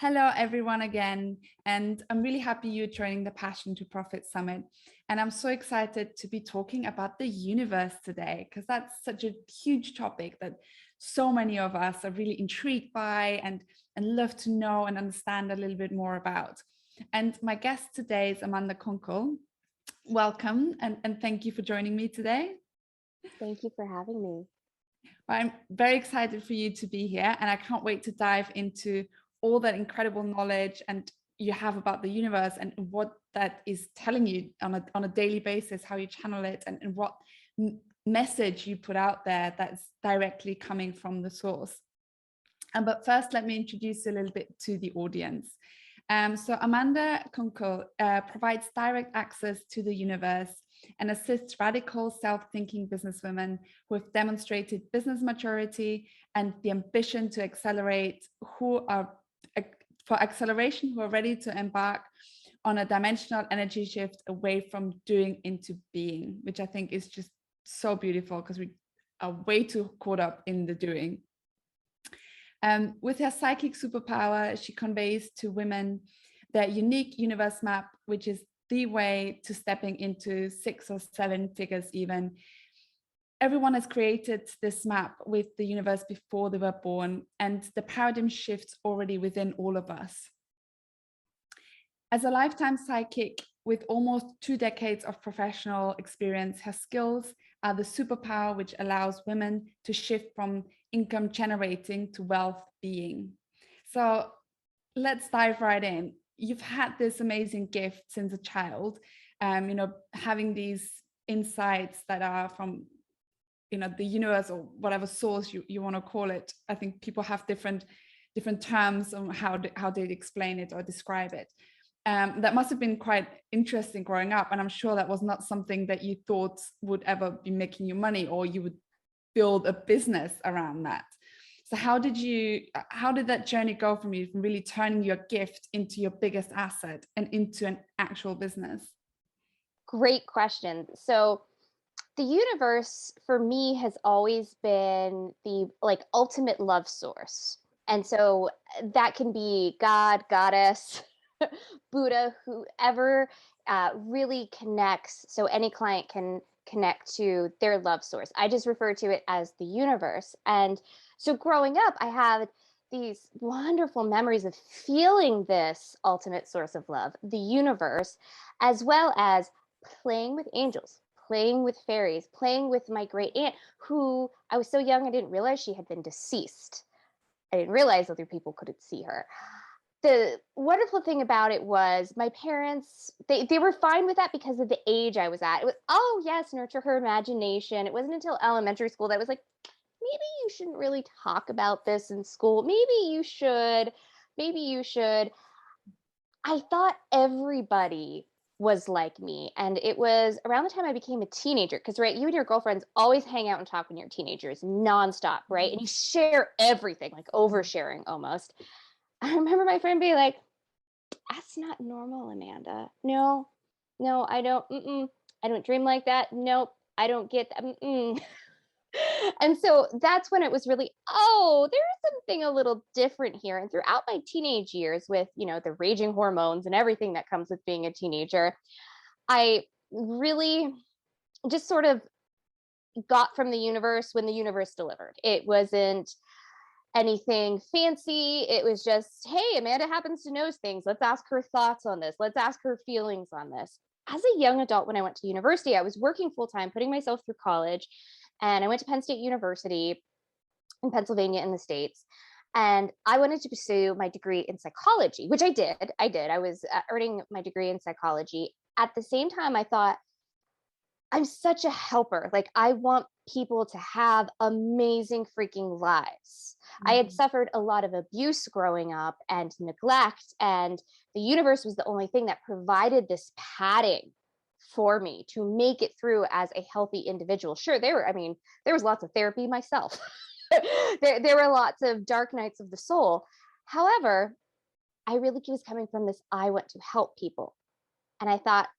Hello, everyone, again. And I'm really happy you're joining the Passion to Profit Summit. And I'm so excited to be talking about the universe today, because that's such a huge topic that so many of us are really intrigued by and love to know and understand a little bit more about. And my guest today is Amanda Kunkel. Welcome and thank you for joining me today. Thank you for having me. I'm very excited for you to be here, and I can't wait to dive into all that incredible knowledge and you have about the universe and what that is telling you on a daily basis, how you channel it, and what message you put out there that's directly coming from the source. But first, let me introduce you a little bit to the audience. So Amanda Kunkel provides direct access to the universe and assists radical self-thinking businesswomen who have demonstrated business maturity and the ambition to accelerate, who are ready to embark on a dimensional energy shift away from doing into being, which I think is just so beautiful because we are way too caught up in the doing. With her psychic superpower, she conveys to women their unique universe map, which is the way to stepping into 6 or 7 figures even. Everyone has created this map with the universe before they were born, and the paradigm shifts already within all of us. As a lifetime psychic with almost 2 decades of professional experience, her skills are the superpower which allows women to shift from income generating to wealth being. So let's dive right in. You've had this amazing gift since a child, having these insights that are from the universe or whatever source you want to call it. I think people have different terms on how they explain it or describe it. That must have been quite interesting growing up, and I'm sure that was not something that you thought would ever be making you money, or you would build a business around that. So how did that journey go from you, from really turning your gift into your biggest asset and into an actual business? Great question. So the universe for me has always been the ultimate love source. And so that can be God, goddess, Buddha, whoever really connects. So any client can connect to their love source. I just refer to it as the universe. And so growing up, I had these wonderful memories of feeling this ultimate source of love, the universe, as well as playing with angels, playing with fairies, playing with my great aunt, who I was so young, I didn't realize she had been deceased. I didn't realize other people couldn't see her. The wonderful thing about it was my parents, they were fine with that because of the age I was at. It was, oh yes, nurture her imagination. It wasn't until elementary school that I was like, maybe you shouldn't really talk about this in school. Maybe you should. Maybe you should. I thought everybody was like me. And it was around the time I became a teenager, because, right, you and your girlfriends always hang out and talk when you're teenagers nonstop, right? And you share everything, like oversharing almost. I remember my friend being like, that's not normal, Amanda. No, no, I don't. I don't dream like that. Nope, I don't get that. And so that's when it was really, oh, there's something a little different here. And throughout my teenage years, with the raging hormones and everything that comes with being a teenager, I really just sort of got from the universe when the universe delivered. It wasn't anything fancy. It was just, hey, Amanda happens to know things. Let's ask her thoughts on this. Let's ask her feelings on this. As a young adult, when I went to university, I was working full time, putting myself through college. And I went to Penn State University in Pennsylvania in the States. And I wanted to pursue my degree in psychology, which I did. I was earning my degree in psychology. At the same time, I thought, I'm such a helper. Like, I want people to have amazing freaking lives. I had suffered a lot of abuse growing up and neglect, and the universe was the only thing that provided this padding for me to make it through as a healthy individual. Sure, there was lots of therapy myself. there were lots of dark nights of the soul. However, I really was coming from this, I want to help people. And I thought,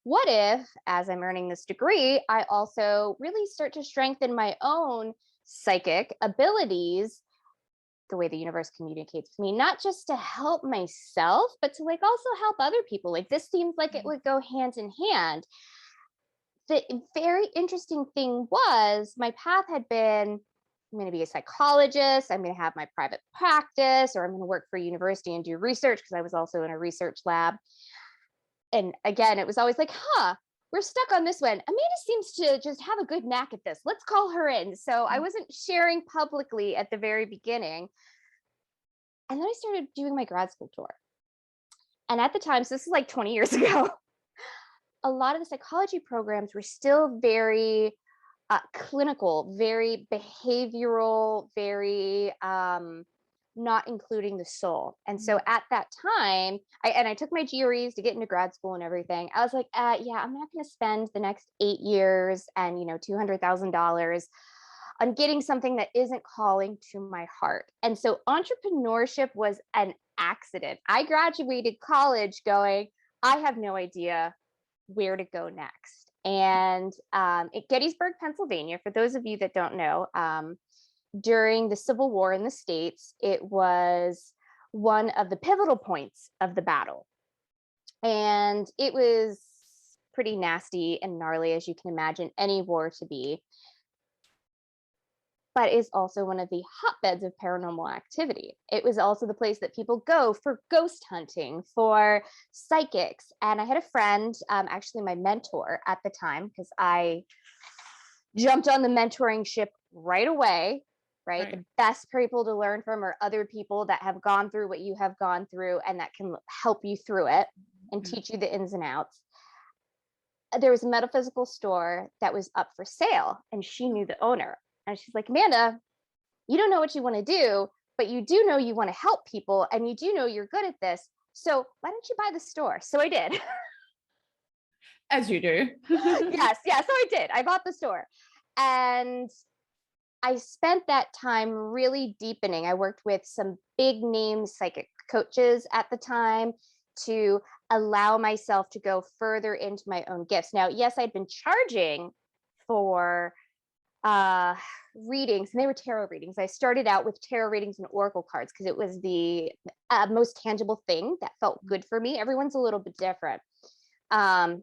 what if, as I'm earning this degree, I also really start to strengthen my own psychic abilities the way the universe communicates with me, not just to help myself, but to like also help other people. Like this seems like it would go hand in hand. The very interesting thing was my path had been, I'm going to be a psychologist, I'm going to have my private practice, or I'm going to work for a university and do research, because I was also in a research lab. And again, it was always like, we're stuck on this one. Amanda seems to just have a good knack at this. Let's call her in. So I wasn't sharing publicly at the very beginning. And then I started doing my grad school tour. And at the time, so this is like 20 years ago, a lot of the psychology programs were still very clinical, very behavioral, very not including the soul. And so at that time, I took my GREs to get into grad school and everything. I was like, yeah, I'm not going to spend the next 8 years and, $200,000 on getting something that isn't calling to my heart. And so entrepreneurship was an accident. I graduated college going, I have no idea where to go next. And at Gettysburg, Pennsylvania, for those of you that don't know, during the Civil War in the States, it was one of the pivotal points of the battle. And it was pretty nasty and gnarly, as you can imagine any war to be, but is also one of the hotbeds of paranormal activity. It was also the place that people go for ghost hunting, for psychics. And I had a friend, actually my mentor at the time, because I jumped on the mentoring ship right away, right? The best people to learn from are other people that have gone through what you have gone through and that can help you through it and teach you the ins and outs. There was a metaphysical store that was up for sale, and she knew the owner. And she's like, Amanda, you don't know what you want to do, but you do know you want to help people, and you do know you're good at this. So why don't you buy the store? So I did. As you do. Yes. So I did. I bought the store. And I spent that time really deepening. I worked with some big name psychic coaches at the time to allow myself to go further into my own gifts. Now, yes, I'd been charging for readings, and they were tarot readings. I started out with tarot readings and oracle cards because it was the most tangible thing that felt good for me. Everyone's a little bit different. And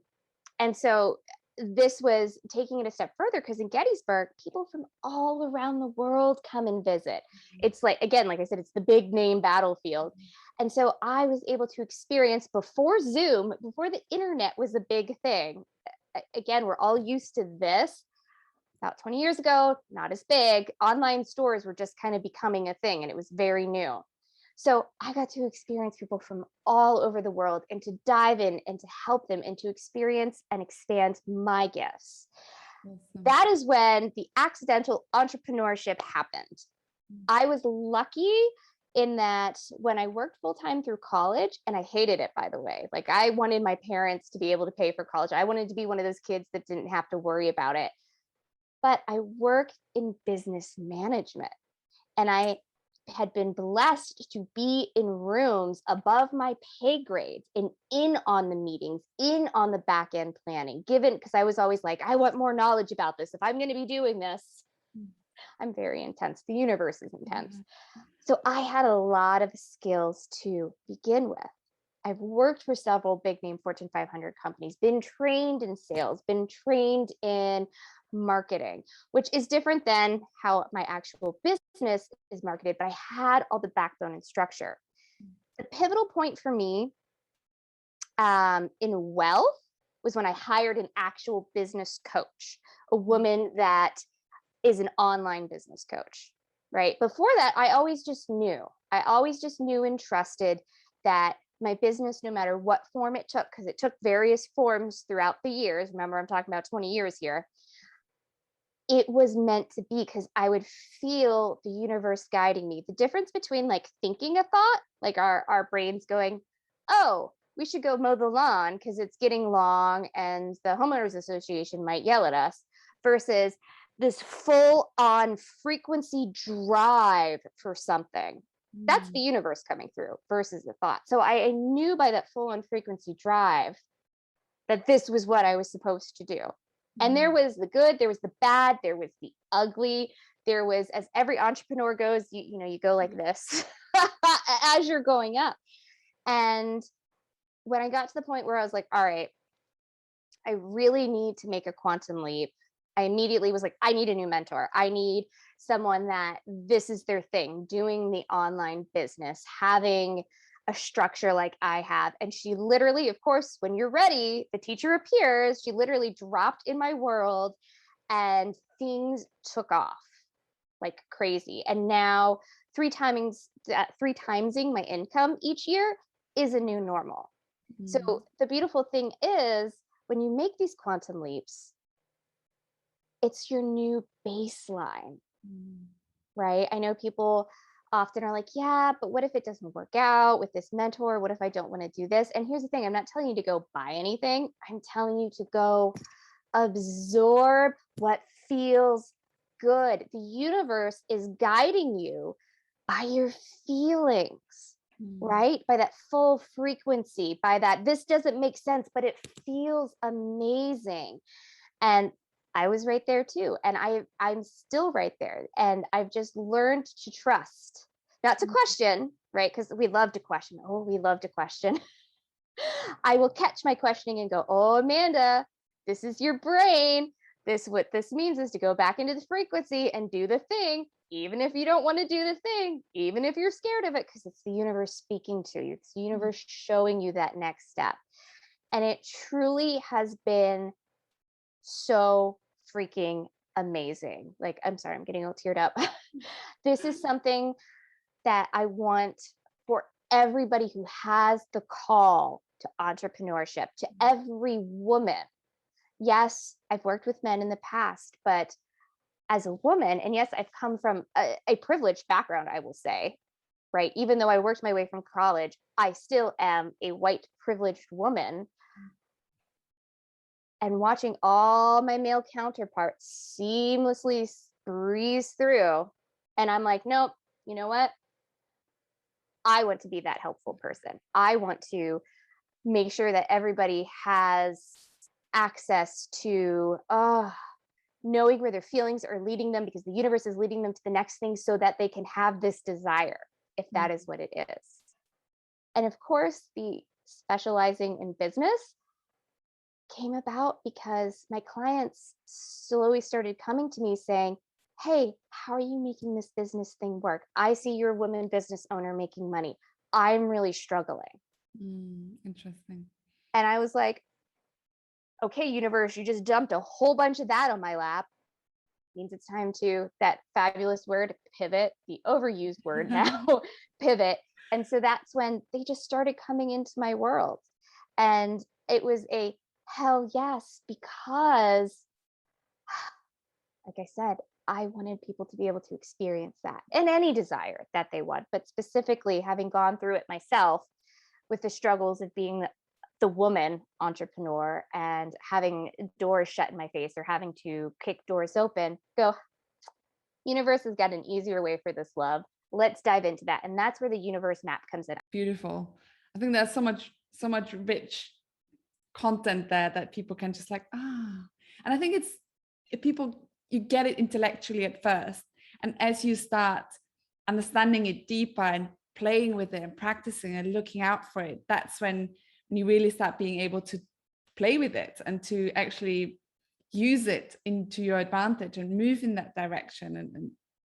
so this was taking it a step further, because in Gettysburg, people from all around the world come and visit. It's like, again, like I said, it's the big name battlefield. And so I was able to experience, before Zoom, before the internet was a big thing. Again, we're all used to this. About 20 years ago, not as big. Online stores were just kind of becoming a thing, and it was very new. So I got to experience people from all over the world, and to dive in and to help them and to experience and expand my gifts. Awesome. That is when the accidental entrepreneurship happened. I was lucky in that when I worked full-time through college, and I hated it, by the way, like I wanted my parents to be able to pay for college. I wanted to be one of those kids that didn't have to worry about it. But I worked in business management, and I had been blessed to be in rooms above my pay grades and in on the meetings, in on the back end planning, given, because I was always like, I want more knowledge about this. If I'm going to be doing this, I'm very intense. The universe is intense. So I had a lot of skills to begin with. I've worked for several big name Fortune 500 companies, been trained in sales, been trained in marketing, which is different than how my actual business is marketed, but I had all the backbone and structure. The pivotal point for me in wealth was when I hired an actual business coach, a woman that is an online business coach, right? Before that, I always just knew and trusted that my business, no matter what form it took, because it took various forms throughout the years. Remember, I'm talking about 20 years here. It was meant to be, because I would feel the universe guiding me. The difference between like thinking a thought, like our brains going, oh, we should go mow the lawn because it's getting long and the homeowners association might yell at us, versus this full on frequency drive for something. That's the universe coming through versus the thought. So I knew by that full on frequency drive that this was what I was supposed to do. And there was the good, there was the bad, there was the ugly, there was, as every entrepreneur goes, you go like this as you're going up. And when I got to the point where I was like, all right, I really need to make a quantum leap, I immediately was like, I need a new mentor. I need someone that this is their thing, doing the online business, having a structure like I have. And she literally, of course, when you're ready, the teacher appears. She literally dropped in my world and things took off like crazy. And now three timesing my income each year is a new normal. So the beautiful thing is when you make these quantum leaps, it's your new baseline, right? I know people often are like, yeah, but what if it doesn't work out with this mentor? What if I don't want to do this? And here's the thing, I'm not telling you to go buy anything. I'm telling you to go absorb what feels good. The universe is guiding you by your feelings, right? By that full frequency, by that, this doesn't make sense, but it feels amazing. And I was right there too. And I'm still right there. And I've just learned to trust, not to question, right? Because we love to question. Oh, we love to question. I will catch my questioning and go, oh, Amanda, this is your brain. What this means is to go back into the frequency and do the thing, even if you don't want to do the thing, even if you're scared of it, because it's the universe speaking to you. It's the universe showing you that next step. And it truly has been so freaking amazing. Like, I'm sorry, I'm getting all teared up. This is something that I want for everybody who has the call to entrepreneurship, to every woman. Yes, I've worked with men in the past, but as a woman, and yes, I've come from a privileged background, I will say, right? Even though I worked my way from college, I still am a white privileged woman. And watching all my male counterparts seamlessly breeze through. And I'm like, nope, you know what? I want to be that helpful person. I want to make sure that everybody has access to knowing where their feelings are leading them, because the universe is leading them to the next thing so that they can have this desire, if that is what it is. And of course, the specializing in business came about because my clients slowly started coming to me saying, hey, how are you making this business thing work? I see you're a woman business owner making money. I'm really struggling. Interesting. And I was like, okay, universe, you just dumped a whole bunch of that on my lap. Means it's time to, that fabulous word, pivot, the overused word now, pivot. And so that's when they just started coming into my world. And it was a hell yes, because like I said, I wanted people to be able to experience that, and any desire that they want, but specifically having gone through it myself with the struggles of being the woman entrepreneur and having doors shut in my face or having to kick doors open, go, universe has got an easier way for this, love. Let's dive into that. And that's where the universe map comes in. Beautiful. I think there's so much rich content there that people can just like, and I think it's, if people, you get it intellectually at first, and as you start understanding it deeper and playing with it and practicing and looking out for it, that's when you really start being able to play with it and to actually use it into your advantage and move in that direction and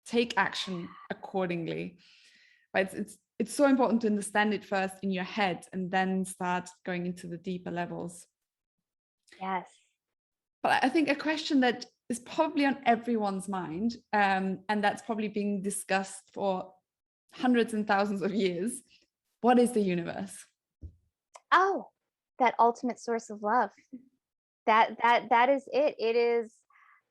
take action accordingly. But it's so important to understand it first in your head and then start going into the deeper levels. Yes. But I think a question that is probably on everyone's mind, and that's probably being discussed for hundreds and thousands of years. What is the universe? Oh, that ultimate source of love. That is it. It is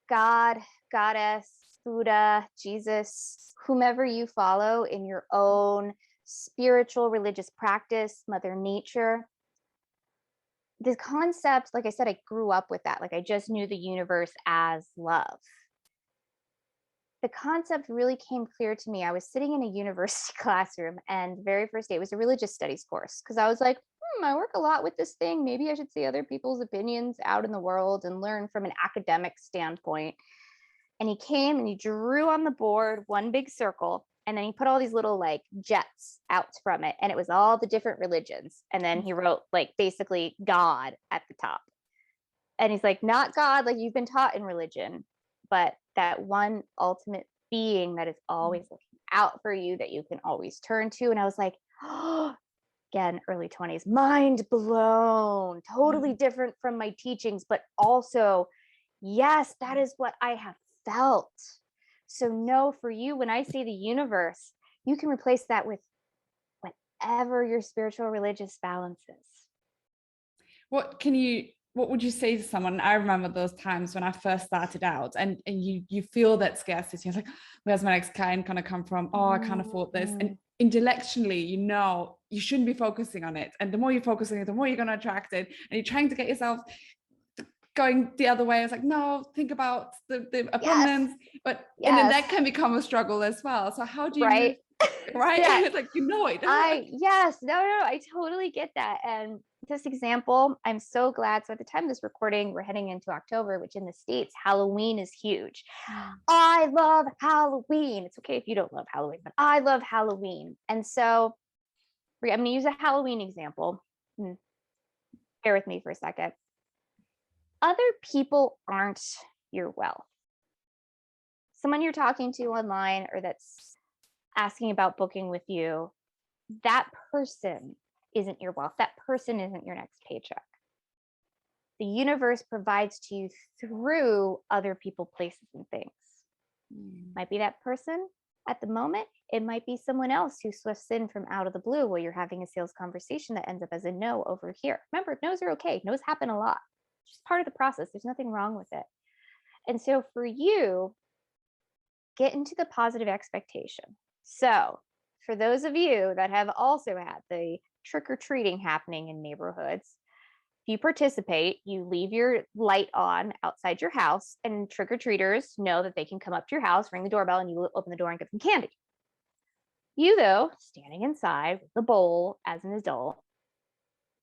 God, Goddess, Buddha, Jesus, whomever you follow in your own spiritual religious practice, Mother Nature. The concept, like I said, I grew up with that. Like, I just knew the universe as love. The concept really came clear to me. I was sitting in a university classroom, and the very first day, it was a religious studies course, because I was like, I work a lot with this thing. Maybe I should see other people's opinions out in the world and learn from an academic standpoint. And he came and he drew on the board one big circle. And then he put all these little like jets out from it. And it was all the different religions. And then he wrote like basically God at the top. And he's like, not God like you've been taught in religion, but that one ultimate being that is always looking out for you, that you can always turn to. And I was like, oh, again, early 20s, mind blown, totally different from my teachings, but also, yes, that is what I have felt. So no, for you, when I say the universe, you can replace that with whatever your spiritual religious balance is. What would you say to someone? I remember those times when I first started out, and you feel that scarcity. You're like, where's my next client gonna come from? Oh, I can't afford this. And intellectually, you shouldn't be focusing on it. And the more you focus on it, the more you're gonna attract it. And you're trying to get yourself going the other way. It's like, no, think about the abundance. But and then that can become a struggle as well. So how do you right? Right? Yeah. Like, it. I totally get that. And this example, I'm so glad. So at the time of this recording, we're heading into October, which in the States, Halloween is huge. I love Halloween. It's okay if you don't love Halloween, but I love Halloween. And so I'm going to use a Halloween example. Bear with me for a second. Other people aren't your wealth. Someone you're talking to online or that's asking about booking with you, that person isn't your wealth. That person isn't your next paycheck. The universe provides to you through other people, places, and things. Might be that person at the moment. It might be someone else who swifts in from out of the blue while you're having a sales conversation that ends up as a no over here. Remember, no's are okay. No's happen a lot. It's just part of the process. There's nothing wrong with it. And so for you, get into the positive expectation. So for those of you that have also had the trick-or-treating happening in neighborhoods, if you participate, you leave your light on outside your house, and trick-or-treaters know that they can come up to your house, ring the doorbell, and you open the door and give them candy. You, though, standing inside with the bowl as an adult,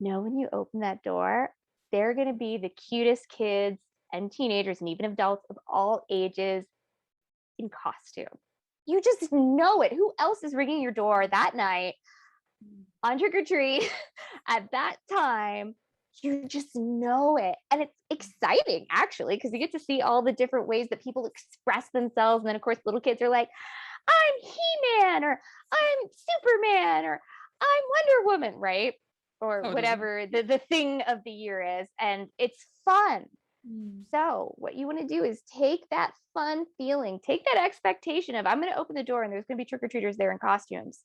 know when you open that door, they're going to be the cutest kids and teenagers and even adults of all ages in costume. You just know it. Who else is ringing your door that night on trick or treat at that time? You just know it. And it's exciting, actually, because you get to see all the different ways that people express themselves. And then, of course, little kids are like, I'm He-Man, or I'm Superman, or I'm Wonder Woman, right? Or whatever the thing of the year is. And it's fun. So what you want to do is take that fun feeling, take that expectation of I'm going to open the door and there's going to be trick-or-treaters there in costumes.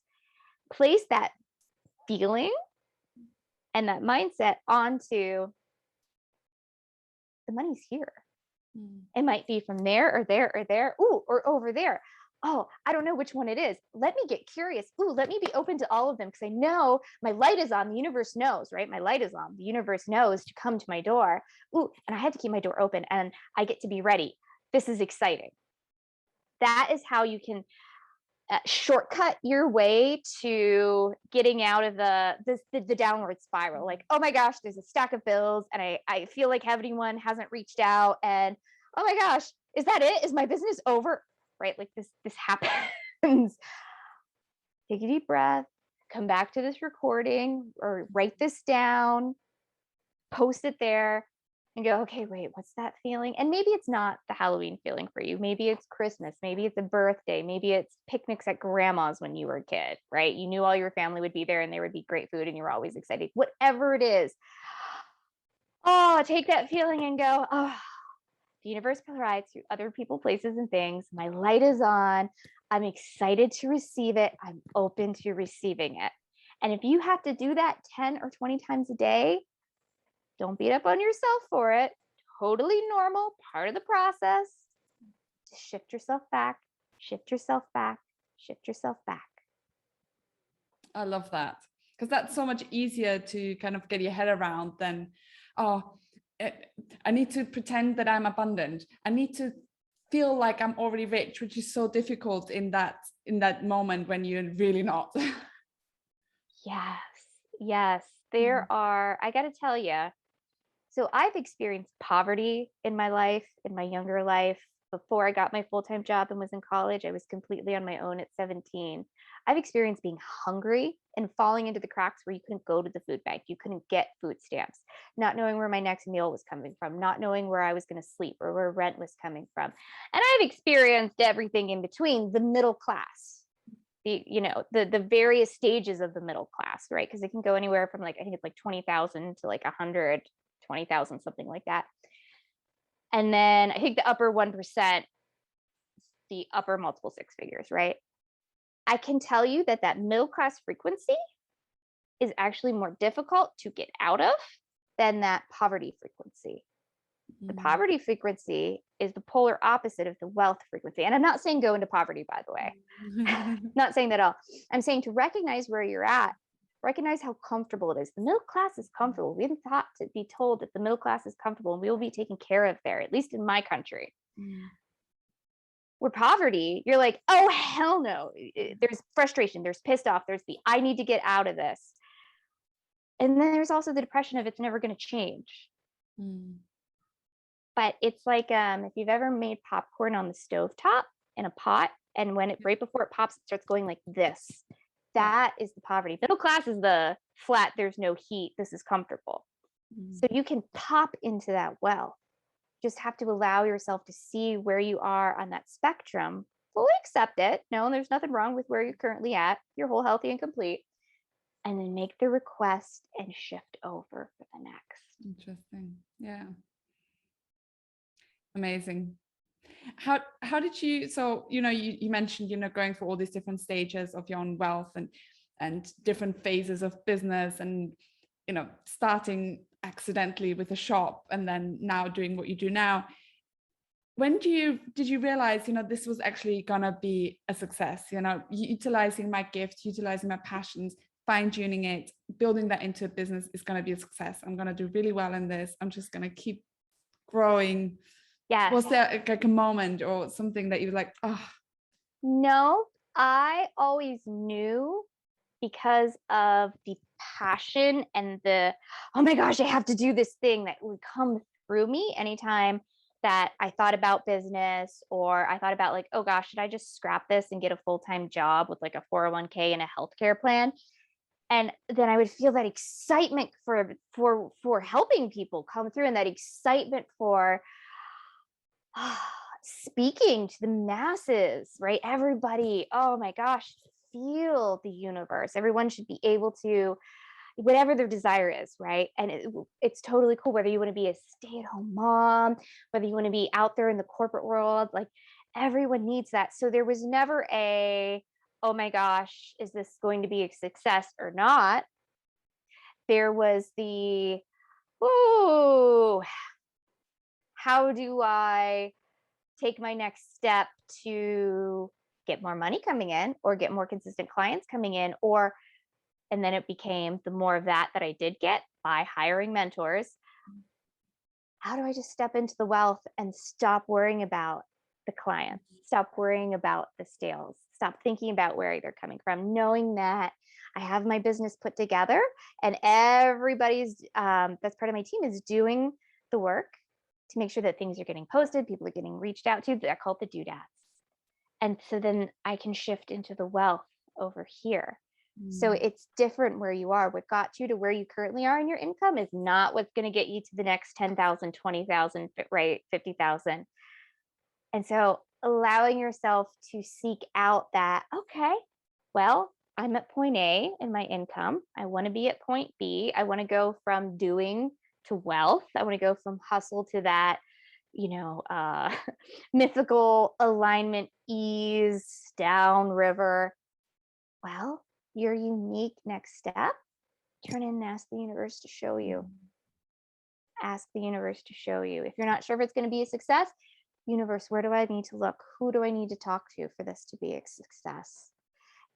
Place that feeling and that mindset onto the money's here. It might be from there or there or there. Ooh, or over there. Oh, I don't know which one it is. Let me get curious. Ooh, let me be open to all of them because I know my light is on. The universe knows, right? My light is on. The universe knows to come to my door. Ooh, and I had to keep my door open and I get to be ready. This is exciting. That is how you can shortcut your way to getting out of the downward spiral. Like, oh my gosh, there's a stack of bills and I feel like everyone hasn't reached out. And oh my gosh, is that it? Is my business over? Right? Like this happens. Take a deep breath, come back to this recording or write this down, post it there and go, okay, wait, what's that feeling? And maybe it's not the Halloween feeling for you. Maybe it's Christmas. Maybe it's a birthday. Maybe it's picnics at grandma's when you were a kid, right? You knew all your family would be there and there would be great food and you were always excited. Whatever it is, take that feeling and go, the universe provides through other people, places, and things. My light is on. I'm excited to receive it. I'm open to receiving it. And if you have to do that 10 or 20 times a day, don't beat up on yourself for it. Totally normal, part of the process. Just shift yourself back, shift yourself back, shift yourself back. I love that, because that's so much easier to kind of get your head around than, I need to pretend that I'm abundant. I need to feel like I'm already rich, which is so difficult in that moment when you're really not. Yes. There are, I got to tell you, so I've experienced poverty in my life, in my younger life. Before I got my full-time job and was in college, I was completely on my own at 17. I've experienced being hungry and falling into the cracks where you couldn't go to the food bank, you couldn't get food stamps, not knowing where my next meal was coming from, not knowing where I was going to sleep or where rent was coming from. And I've experienced everything in between, the middle class, the various stages of the middle class, right? Because it can go anywhere from, like, I think it's like 20,000 to like 120,000, something like that. And then I think the upper 1%, the upper multiple six figures, right? I can tell you that that middle class frequency is actually more difficult to get out of than that poverty frequency. The poverty frequency is the polar opposite of the wealth frequency. And I'm not saying go into poverty, by the way. Not saying that at all. I'm saying to recognize where you're at, recognize how comfortable it is. The middle class is comfortable. We've been taught to be told that the middle class is comfortable and we will be taken care of there, at least in my country. Where poverty, you're like, oh, hell no. There's frustration, there's pissed off, there's the I need to get out of this. And then there's also the depression of it's never going to change. But it's like, if you've ever made popcorn on the stovetop in a pot, and when it right before it pops, it starts going like this. That is the poverty. Middle class is the flat, there's no heat, this is comfortable. So you can pop into that well. Just have to allow yourself to see where you are on that spectrum, fully accept it. No, there's nothing wrong with where you're currently at. You're whole, healthy, and complete. And then make the request and shift over for the next. Interesting. Yeah. Amazing. How did you, so you mentioned going through all these different stages of your own wealth and different phases of business, and starting accidentally with a shop and then now doing what you do now. When did you realize this was actually gonna be a success, utilizing my gift, utilizing my passions, fine-tuning it, building that into a business is gonna be a success. I'm gonna do really well in this. I'm just gonna keep growing. Yeah. Was there like a moment or something that you were like, oh? No, I always knew, because of the passion and the, oh my gosh, I have to do this thing, that would come through me anytime that I thought about business, or I thought about like, oh gosh, should I just scrap this and get a full-time job with like a 401k and a healthcare plan? And then I would feel that excitement for helping people come through, and that excitement for speaking to the masses, right? Everybody, oh my gosh, feel the universe. Everyone should be able to, whatever their desire is, right? And it's totally cool, whether you want to be a stay-at-home mom, whether you want to be out there in the corporate world, like everyone needs that. So there was never a, oh my gosh, is this going to be a success or not? There was the, ooh, how do I take my next step to get more money coming in, or get more consistent clients coming in, and then it became the more of that I did get by hiring mentors. How do I just step into the wealth and stop worrying about the clients, stop worrying about the sales, stop thinking about where they're coming from, knowing that I have my business put together and everybody's that's part of my team is doing the work to make sure that things are getting posted, people are getting reached out to. They're called the doodads. And so then I can shift into the wealth over here. So it's different where you are. What got you to where you currently are in your income is not what's going to get you to the next 10,000, 20,000, right? 50,000. And so allowing yourself to seek out that, okay, well, I'm at point A in my income. I want to be at point B. I want to go from doing to wealth. I want to go from hustle to that, mythical alignment, ease, downriver. Well, your unique next step, turn in and ask the universe to show you. Ask the universe to show you. If you're not sure if it's going to be a success, universe, where do I need to look? Who do I need to talk to for this to be a success?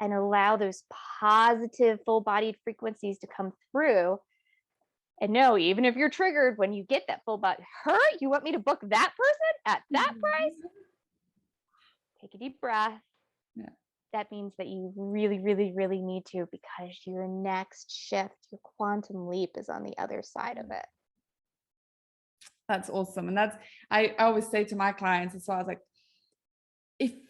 And allow those positive, full-bodied frequencies to come through. And no, even if you're triggered, when you get that full body, you want me to book that person at that price? Take a deep breath. Yeah. that means that you really, really, really need to, because your next shift, your quantum leap, is on the other side of it. That's awesome. And that's, I always say to my clients as well, I was like,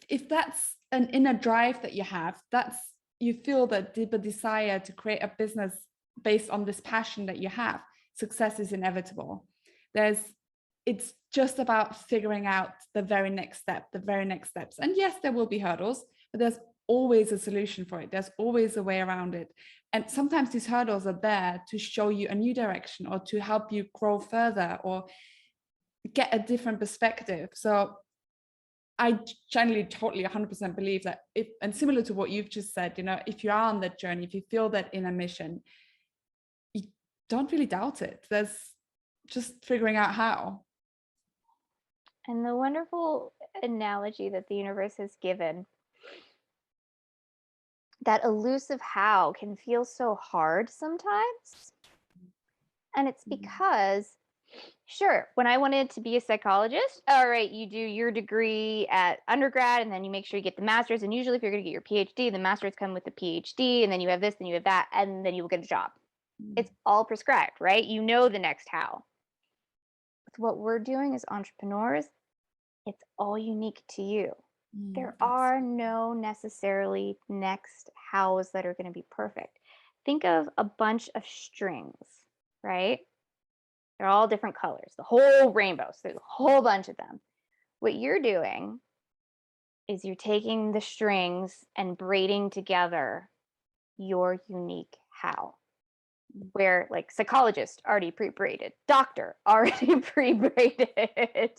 if that's an inner drive that you have, that's, you feel that deeper desire to create a business based on this passion that you have, success is inevitable. It's just about figuring out the very next steps. And yes, there will be hurdles, but there's always a solution for it. There's always a way around it. And sometimes these hurdles are there to show you a new direction, or to help you grow further, or get a different perspective. So I generally totally 100% believe that if, and similar to what you've just said, you know, if you are on that journey, if you feel that inner mission, you don't really doubt it. There's just figuring out how. And the wonderful analogy that the universe has given, that elusive how can feel so hard sometimes. And it's because, sure, when I wanted to be a psychologist, all right, you do your degree at undergrad, and then you make sure you get the master's. And usually if you're going to get your PhD, the master's come with the PhD, and then you have this, then you have that, and then you will get a job. It's all prescribed, right? You know the next how. With what we're doing as entrepreneurs, it's all unique to you. There are no necessarily next hows that are going to be perfect. Think of a bunch of strings, right? They're all different colors, the whole rainbow. So there's a whole bunch of them. What you're doing is you're taking the strings and braiding together your unique how. Where, like, psychologist already pre-braided, doctor already pre-braided,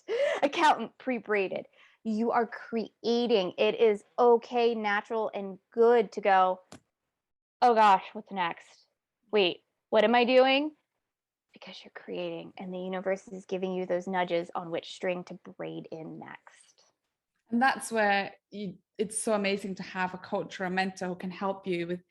accountant pre-braided. You are creating. It is okay, natural, and good to go, oh gosh, what's next? Wait, what am I doing? Because you're creating, and the universe is giving you those nudges on which string to braid in next. And that's where it's so amazing to have a coach or a mentor who can help you with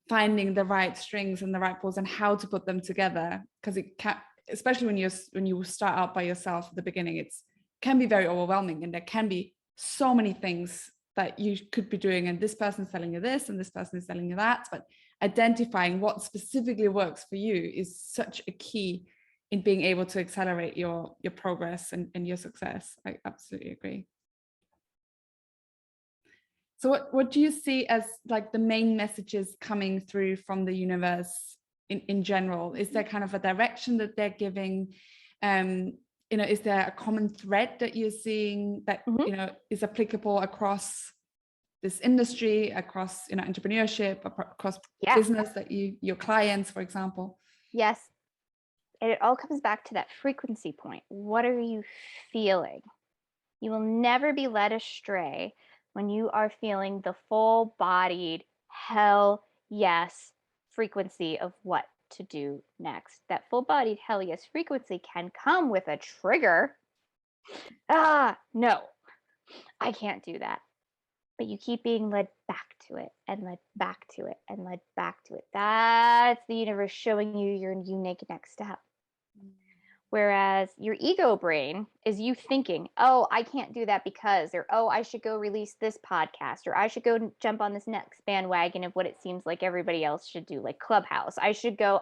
finding the right strings and the right pulls and how to put them together. Because it can, especially when you start out by yourself at the beginning, it can be very overwhelming, and there can be so many things that you could be doing, and this person's telling you this and this person is telling you that. But identifying what specifically works for you is such a key in being able to accelerate your progress and your success. I absolutely agree. So what do you see as like the main messages coming through from the universe in general? Is there kind of a direction that they're giving? You know, is there a common thread that you're seeing that, you know, is applicable across this industry, across, you know, entrepreneurship, across business that your clients, for example? Yes. And it all comes back to that frequency point. What are you feeling? You will never be led astray when you are feeling the full-bodied hell yes frequency of what to do next. That full-bodied hell yes frequency can come with a trigger. No, I can't do that. But you keep being led back to it, and led back to it, and led back to it. That's the universe showing you your unique next step. Whereas your ego brain is you thinking, oh, I can't do that because, or, oh, I should go release this podcast, or I should go jump on this next bandwagon of what it seems like everybody else should do, like Clubhouse. I should. Oh,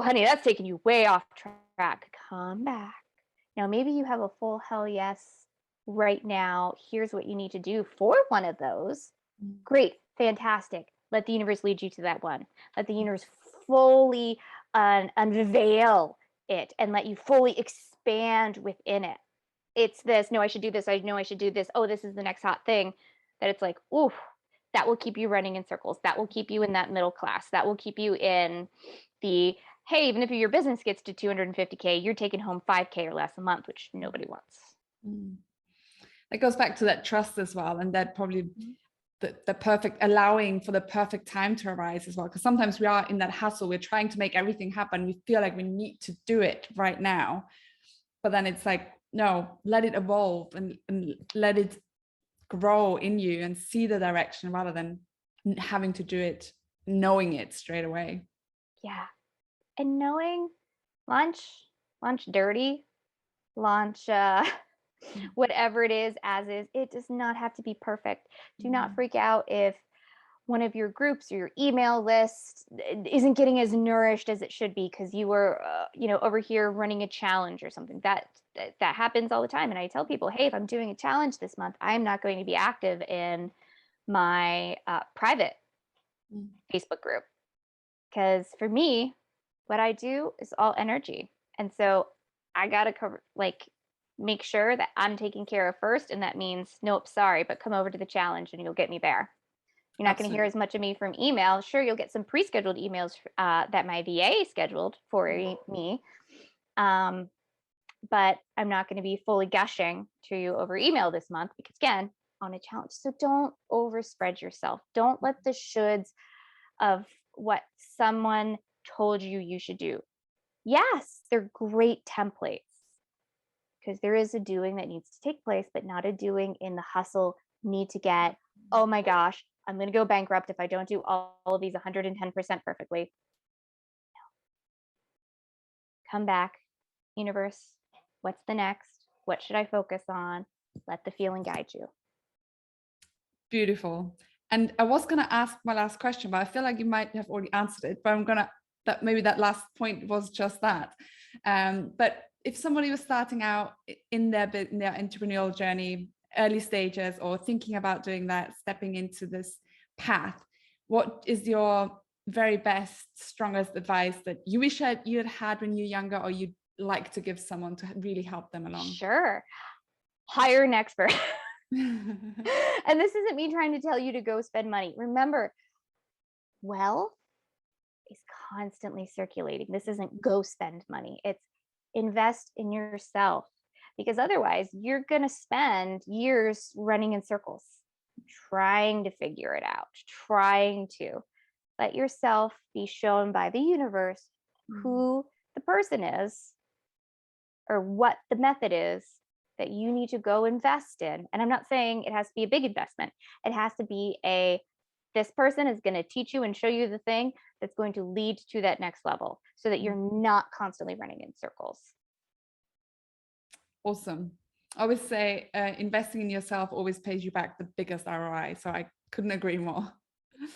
honey, that's taking you way off track. Come back. Now, maybe you have a full hell yes right now. Here's what you need to do for one of those. Great. Fantastic. Let the universe lead you to that one. Let the universe fully unveil it and let you fully expand within it. It's this, no, I should do this. I know I should do this. Oh, this is the next hot thing. That it's like, ooh, that will keep you running in circles. That will keep you in that middle class. That will keep you in the, hey, even if your business gets to 250K, you're taking home 5K or less a month, which nobody wants. It goes back to that trust as well, and that probably the perfect, allowing for the perfect time to arise as well, because sometimes we are in that hustle, we're trying to make everything happen, we feel like we need to do it right now, but then it's like, no, let it evolve and let it grow in you and see the direction rather than having to do it, knowing it straight away. Yeah. And knowing launch dirty, launch Whatever it is, as is, it does not have to be perfect. Do not freak out if one of your groups or your email list isn't getting as nourished as it should be because you were over here running a challenge or something. That happens all the time. And I tell people, hey, if I'm doing a challenge this month, I'm not going to be active in my private Facebook group, because for me, what I do is all energy. And so I gotta make sure that I'm taken care of first. And that means, nope, sorry, but come over to the challenge and you'll get me there. You're not going to hear as much of me from email. Sure, you'll get some pre-scheduled emails that my VA scheduled for me. But I'm not going to be fully gushing to you over email this month because, again, on a challenge. So don't overspread yourself. Don't let the shoulds of what someone told you should do. Yes, they're great templates because there is a doing that needs to take place, but not a doing in the hustle, need to get, oh my gosh, I'm going to go bankrupt if I don't do all of these 110% perfectly. Come back, universe. What's the next? What should I focus on? Let the feeling guide you. Beautiful. And I was going to ask my last question, but I feel like you might have already answered it, but I'm going to, maybe that last point was just that. But if somebody was starting out in their entrepreneurial journey, early stages, or thinking about doing that, stepping into this path, what is your very best, strongest advice that you wish you had had when you're younger, or you'd like to give someone to really help them along? Sure. Hire an expert. And this isn't me trying to tell you to go spend money. Remember, wealth is constantly circulating. This isn't go spend money. It's invest in yourself, because otherwise you're going to spend years running in circles, trying to figure it out, trying to let yourself be shown by the universe who the person is or what the method is that you need to go invest in. And I'm not saying it has to be a big investment. It has to be this person is going to teach you and show you the thing that's going to lead to that next level, so that you're not constantly running in circles. Awesome. I always say investing in yourself always pays you back the biggest ROI. So I couldn't agree more. Yes.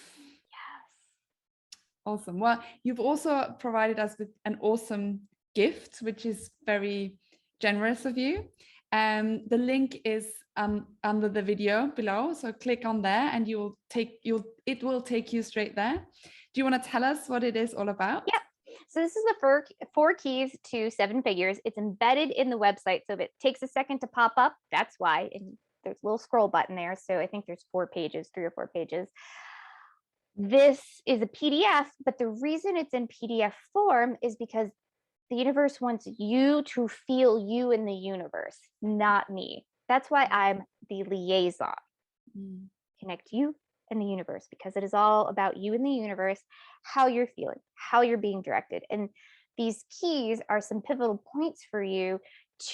Awesome. Well, you've also provided us with an awesome gift, which is very generous of you. The link is under the video below, so click on there and it will take you straight there. Do you want to tell us what it is all about? Yeah. So this is the 4 keys to 7 figures. It's embedded in the website, so if it takes a second to pop up, that's why. And there's a little scroll button there, so I think there's 3 or 4 pages. This is a PDF, but the reason it's in PDF form is because the universe wants you to feel you in the universe, not me. That's why I'm the liaison. Connect you and the universe, because it is all about you and the universe, how you're feeling, how you're being directed. And these keys are some pivotal points for you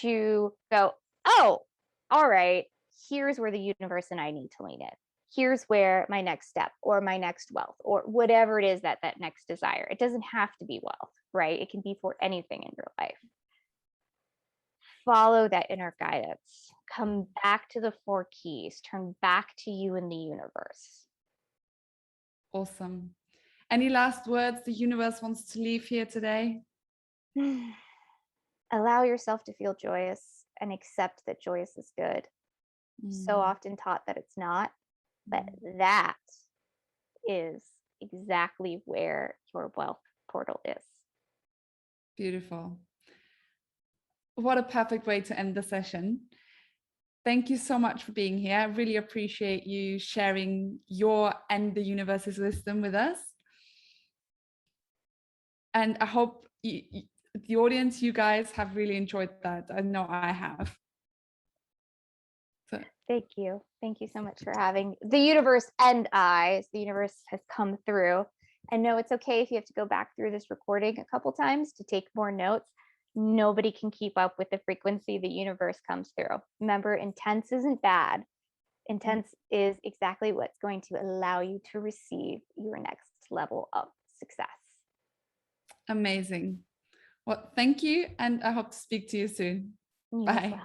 to go, oh, all right, here's where the universe and I need to lean in. Here's where my next step or my next wealth or whatever it is that next desire. It doesn't have to be wealth, right? It can be for anything in your life. Follow that inner guidance. Come back to the 4 keys. Turn back to you and the universe. Awesome. Any last words the universe wants to leave here today? Allow yourself to feel joyous and accept that joyous is good. So often taught that it's not, but that is exactly where your wealth portal is. Beautiful. What a perfect way to end the session. Thank you so much for being here. I really appreciate you sharing your and the universe's wisdom with us. And I hope the audience, you guys, have really enjoyed that. I know I have. So. Thank you. Thank you so much for having the universe and I. The universe has come through. And no, it's okay if you have to go back through this recording a couple times to take more notes. Nobody can keep up with the frequency the universe comes through. Remember, intense isn't bad. Intense is exactly what's going to allow you to receive your next level of success. Amazing. Well, thank you. And I hope to speak to you soon. Bye.